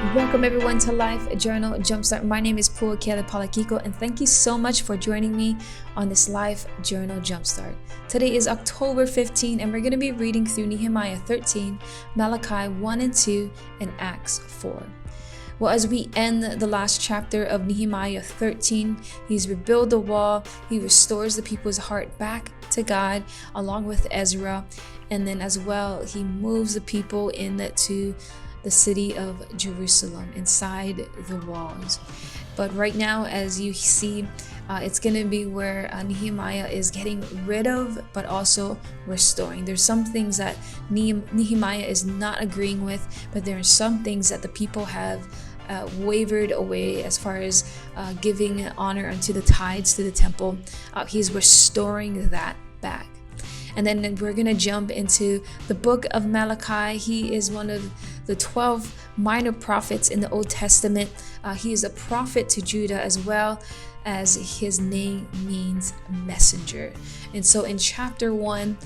Welcome everyone to Life Journal Jumpstart. My name is Puakele Palakiko, and thank you so much for joining me on this Life Journal Jumpstart. Today is October 15, and we're going to be reading through Nehemiah 13, Malachi 1 and 2, and Acts 4. Well, as we end the last chapter of Nehemiah 13, he's rebuilt the wall, he restores the people's heart back to God along with Ezra, and then as well, he moves the people into the city of Jerusalem inside the walls. But right now, as you see, it's going to be where Nehemiah is getting rid of, but also restoring. There's some things that Nehemiah is not agreeing with, but there are some things that the people have wavered away as far as giving honor unto the tithes to the temple. He's restoring that back. And then we're going to jump into the book of Malachi. He is one of the 12 minor prophets in the Old Testament. He is a prophet to Judah as well, as his name means messenger. And so in chapter 1,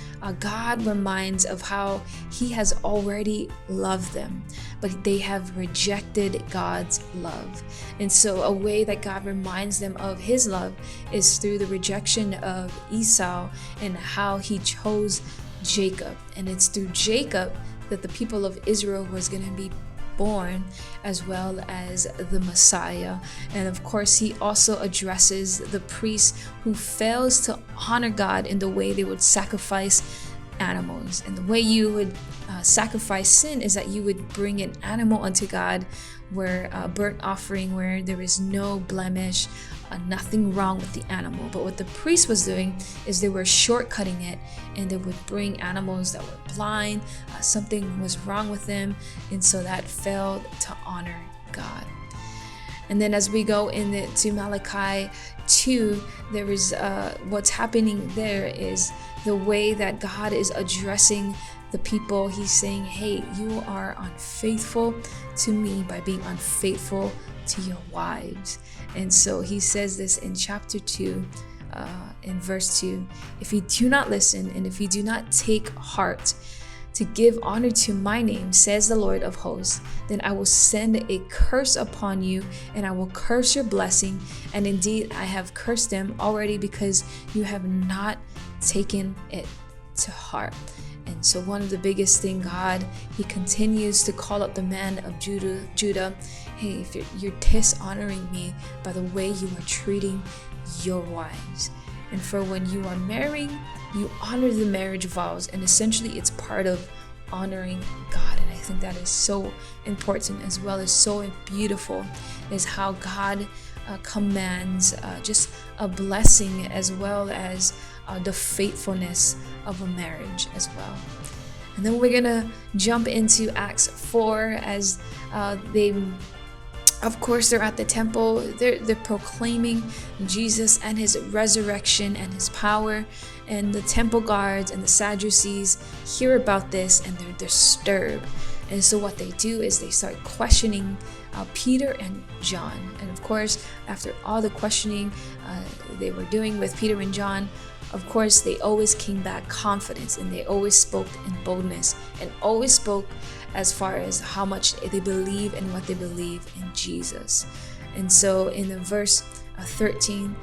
God reminds of how he has already loved them, but they have rejected God's love. And so a way that God reminds them of his love is through the rejection of Esau and how he chose Jacob. And it's through Jacob that the people of Israel was going to be born, as well as the Messiah. And of course, he also addresses the priest who fails to honor God in the way they would sacrifice animals. And the way you would sacrifice sin is that you would bring an animal unto God, where a burnt offering where there is no blemish, nothing wrong with the animal. But what the priest was doing is they were shortcutting it, and they would bring animals that were blind, something was wrong with them, and so that failed to honor God. And then as we go into Malachi 2, there is what's happening there is the way that God is addressing the people. He's saying, hey, you are unfaithful to me by being unfaithful to your wives. And so he says this in chapter 2, in verse 2, if you do not listen and if you do not take heart to give honor to my name, says the Lord of hosts, then I will send a curse upon you, and I will curse your blessing. And indeed, I have cursed them already because you have not taken it to heart. And so one of the biggest thing, God, he continues to call up the man of Judah, hey, if you're dishonoring me by the way you are treating your wives. And for when you are marrying, you honor the marriage vows, and essentially it's part of honoring God. And I think that is so important, as well as so beautiful, is how God commands just a blessing, as well as the faithfulness of a marriage as well. And then we're gonna jump into Acts 4 as of course, they're at the temple. They're proclaiming Jesus and his resurrection and his power. And the temple guards and the Sadducees hear about this, and they're disturbed. And so what they do is they start questioning Peter and John. And of course, after all the questioning they were doing with Peter and John, of course, they always came back confident, and they always spoke in boldness, and always spoke as far as how much they believe and what they believe in Jesus. And so in the verse 13,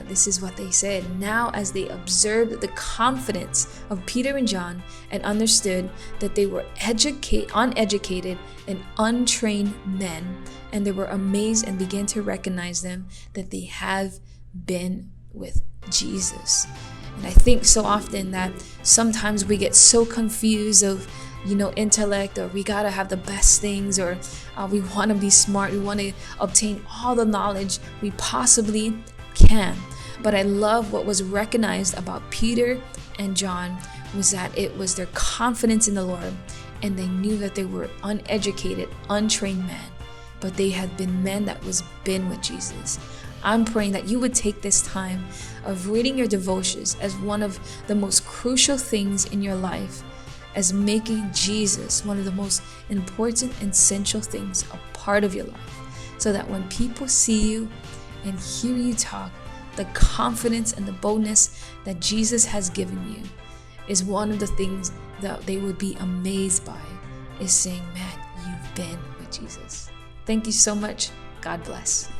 this is what they said. Now, as they observed the confidence of Peter and John and understood that they were uneducated and untrained men, and they were amazed and began to recognize them, that they have been with Jesus. And I think so often that sometimes we get so confused of, intellect, or we gotta have the best things, or we want to be smart, we want to obtain all the knowledge we possibly can. But I love what was recognized about Peter and John was that it was their confidence in the Lord, and they knew that they were uneducated, untrained men, but they had been men that was been with Jesus. I'm praying that you would take this time of reading your devotions as one of the most crucial things in your life, as making Jesus one of the most important and essential things a part of your life, so that when people see you and hear you talk, the confidence and the boldness that Jesus has given you is one of the things that they would be amazed by, is saying, man, you've been with Jesus. Thank you so much. God bless.